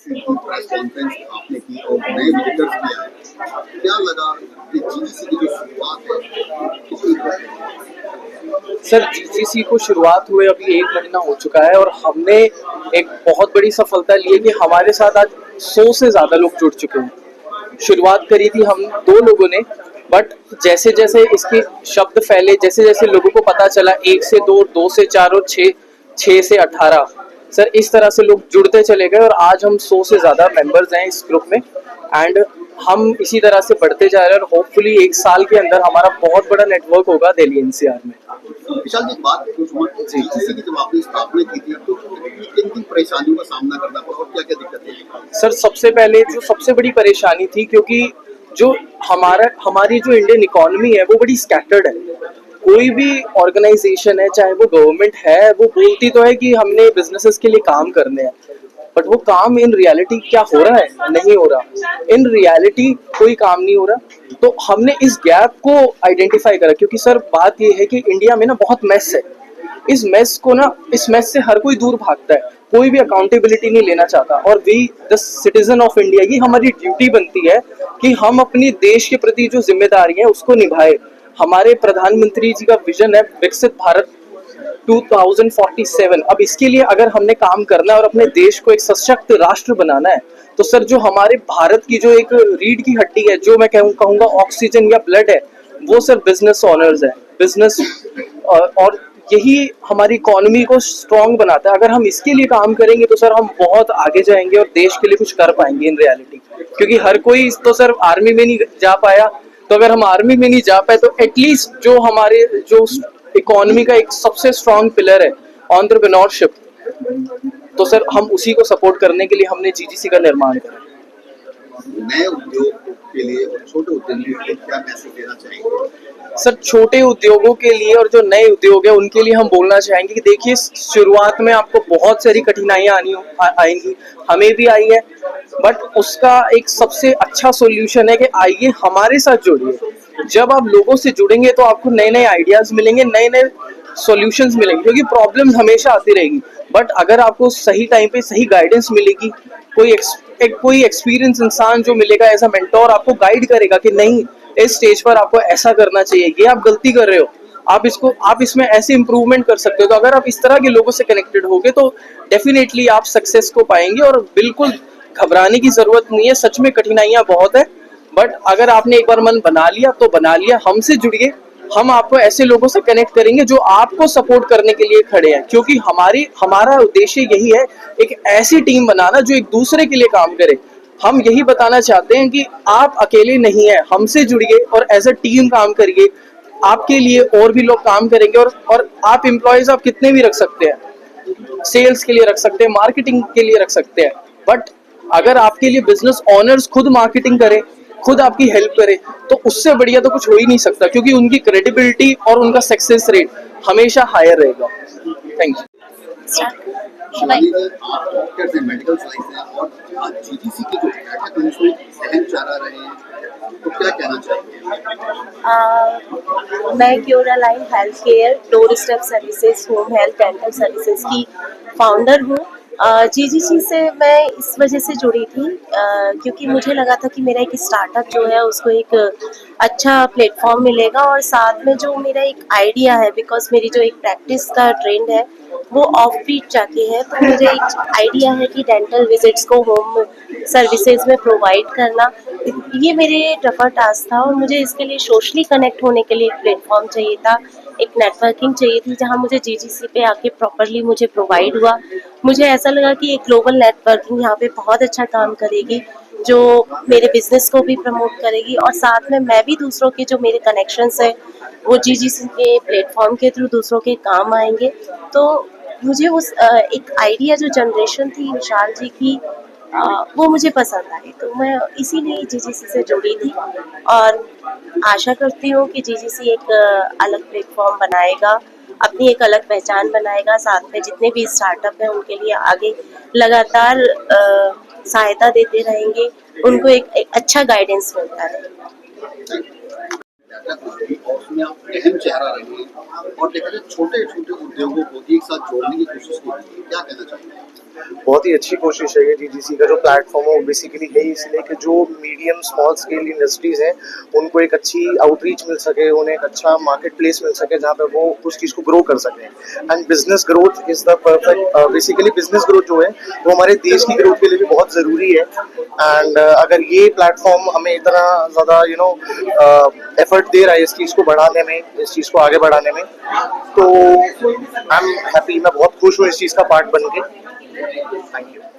GGC की press conference आपने की और नए विजिटर्स भी आए, क्या लगा कि जीजीसी की जो शुरुआत है कितनी सर जीजीसी को शुरुआत हुए अभी 1 महीना हो चुका है और हमने एक बहुत बड़ी सफलता ली है कि हमारे साथ आज 100 से ज़्यादा लोग जुड़ चुके हैं। शुरुआत करी थी हम 2 लोगों ने, बट जैसे जैसे इसके शब्द फैले, जैसे जैसे लोगों को पता चला, 1 से 2, 2 से 4 और 6, 6 से 18, सर इस तरह से लोग जुड़ते चले गए और आज हम 100 से ज़्यादा मेंबर्स हैं इस ग्रुप में। एंड हम इसी तरह से बढ़ते जा रहे हैं और होपफुली 1 साल के अंदर हमारा बहुत बड़ा नेटवर्क होगा दिल्ली एनसीआर में। विशाल जी, बात पूछूंगा कि जीजीसी की जब आपने स्थापना की थी तो किन किन परेशानियों का सामना करना पड़ा और क्या क्या दिक्कतें आई? सर सबसे पहले जो सबसे बड़ी परेशानी थी, क्योंकि जो हमारी जो इंडियन इकोनॉमी है वो बड़ी स्कैटर्ड है। कोई भी ऑर्गेनाइजेशन है, चाहे वो गवर्नमेंट है, वो बोलती तो है कि हमने बिजनेसेस के लिए काम करने हैं, बट वो काम इन रियलिटी क्या हो रहा है? नहीं हो रहा। इन रियलिटी कोई काम नहीं हो रहा। तो हमने इस गैप को आइडेंटिफाई करा, क्योंकि सर बात ये है कि इंडिया में ना बहुत मेस है। इस मेस से हर कोई दूर भागता है, कोई भी अकाउंटेबिलिटी नहीं लेना चाहता। और we the citizen of India की हमारी ड्यूटी बनती है कि हम अपनी देश के प्रति जो जिम्मेदारी है उसको निभाए। हमारे प्रधानमंत्री जी का विजन है विकसित भारत 2047। अब इसके लिए अगर हमने काम करना है और अपने देश को एक सशक्त राष्ट्र बनाना है, तो सर जो हमारे भारत की जो एक रीढ़ की हड्डी है, जो मैं कहूँगा ऑक्सीजन या ब्लड है, वो सर बिजनेस ऑनर्स है। बिजनेस और यही हमारी इकोनॉमी को स्ट्रांग बनाता है। अगर हम इसके लिए काम करेंगे तो सर हम बहुत आगे जाएंगे और देश के लिए कुछ कर पाएंगे इन रियलिटी। क्योंकि हर कोई तो सर आर्मी में नहीं जा पाया, तो अगर हम आर्मी में नहीं जा पाए तो एटलीस्ट जो हमारे जो इकोनॉमी का एक सबसे स्ट्रांग पिलर है एंटरप्रेन्योरशिप, तो सर हम उसी को सपोर्ट करने के लिए हमने जीजीसी का निर्माण करा। नए उद्योग के लिए और छोटे उद्योगों के लिए क्या मैसेज देना चाहेंगे? सर छोटे उद्योगों के लिए और जो नए उद्योग है उनके लिए हम बोलना चाहेंगे कि देखिए, शुरुआत में आपको बहुत सारी कठिनाइयां आएंगी, हमें भी आई है, बट उसका एक सबसे अच्छा सॉल्यूशन है कि आइए हमारे साथ जुड़िए। जब आप लोगों से जुड़ेंगे तो आपको नए नए आइडियाज मिलेंगे, नए नए सॉल्यूशंस मिलेंगे, क्योंकि प्रॉब्लम्स हमेशा आती रहेगी। बट अगर आपको सही टाइम पे सही गाइडेंस मिलेगी, कोई एक्सपीरियंस इंसान जो मिलेगा, ऐसा मेंटोर आपको गाइड करेगा कि नहीं, इस स्टेज पर आपको ऐसा करना चाहिए, ये आप गलती कर रहे हो, आप इसमें ऐसे इंप्रूवमेंट कर सकते हो। तो अगर आप इस तरह के लोगों से कनेक्टेड होगे तो डेफिनेटली आप सक्सेस को पाएंगे। और बिल्कुल घबराने की जरूरत नहीं है, सच में कठिनाइयां बहुत है, बट अगर आपने एक बार मन बना लिया तो बना लिया। हमसे जुड़िए, हम आपको ऐसे लोगों से कनेक्ट करेंगे जो आपको सपोर्ट करने के लिए खड़े हैं, क्योंकि हमारा उद्देश्य यही है, एक ऐसी टीम बनाना जो एक दूसरे के लिए काम करे। हम यही बताना चाहते हैं कि आप अकेले नहीं हैं, हमसे जुड़िए और एज अ टीम काम करिए। आपके लिए और भी लोग काम करेंगे और आप एम्प्लॉयज आप कितने भी रख सकते हैं, सेल्स के लिए रख सकते हैं, मार्केटिंग के लिए रख सकते हैं, बट अगर आपके लिए बिजनेस ओनर्स खुद मार्केटिंग करें, खुद आपकी हेल्प करे, तो उससे बढ़िया तो कुछ हो ही नहीं सकता, क्योंकि उनकी क्रेडिबिलिटी और उनका सक्सेस रेट हमेशा हायर रहेगा। Thank you. शिवानी जी, आप डॉक्टर से मेडिकल साइंस है और आज जीजीसी के जो बैठक है उसमें अहम चारा रहे हैं, तो क्या कहना चाहेंगे? मैं cure line health care door step services home health dental services की फाउंडर हूँ। जीजीसी से मैं इस वजह से जुड़ी थी क्योंकि मुझे लगा था कि मेरा एक स्टार्टअप जो है उसको एक अच्छा प्लेटफॉर्म मिलेगा, और साथ में जो मेरा एक आइडिया है, बिकॉज मेरी जो एक प्रैक्टिस का ट्रेंड है वो ऑफ बीट जाके है, तो मुझे एक आइडिया है कि डेंटल विजिट्स को होम सर्विसेज में प्रोवाइड करना, ये मेरे टफर टास्क था। और मुझे इसके लिए सोशली कनेक्ट होने के लिए एक प्लेटफॉर्म चाहिए था, एक नेटवर्किंग चाहिए थी, जहाँ मुझे जीजीसी पे आके प्रॉपरली मुझे प्रोवाइड हुआ। मुझे ऐसा लगा कि एक ग्लोबल नेटवर्किंग यहाँ पे बहुत अच्छा काम करेगी, जो मेरे बिजनेस को भी प्रमोट करेगी, और साथ में मैं भी दूसरों के जो मेरे कनेक्शंस है वो जीजीसी के प्लेटफॉर्म के थ्रू दूसरों के काम आएंगे। तो मुझे उस एक आइडिया जो जनरेशन थी विशाल जी की, वो मुझे पसंद आई, तो मैं इसीलिए जीजीसी से जुड़ी थी, और आशा करती हूँ कि जीजीसी एक अलग प्लेटफॉर्म बनाएगा, अपनी एक अलग पहचान बनाएगा, साथ में जितने भी स्टार्टअप हैं उनके लिए आगे लगातार सहायता देते रहेंगे, उनको एक अच्छा गाइडेंस मिलता रहेगा। और उसमें आप अहम चेहरा रहे हैं और देखा जाए छोटे छोटे उद्योगों को एक साथ जोड़ने की कोशिश की, क्या कहना चाहिए? बहुत ही अच्छी कोशिश है ये जीजीसी का जो प्लेटफॉर्म है वो बेसिकली है इसलिए कि जो मीडियम स्मॉल स्केल इंडस्ट्रीज हैं उनको एक अच्छी आउटरीच मिल सके, उन्हें एक अच्छा मार्केट प्लेस मिल सके जहाँ पे वो उस चीज़ को ग्रो कर सकें। And business growth is the perfect, basically business growth जो है वो हमारे देश की ग्रोथ के लिए भी बहुत ज़रूरी है। एंड अगर ये प्लेटफॉर्म हमें इतना ज़्यादा एफर्ट दे रहा है इस चीज़ को बढ़ाने में, इस चीज़ को आगे बढ़ाने में, तो आई एम हैप्पी, मैं बहुत खुश हूँ इस चीज़ का पार्ट बन के। Thank you.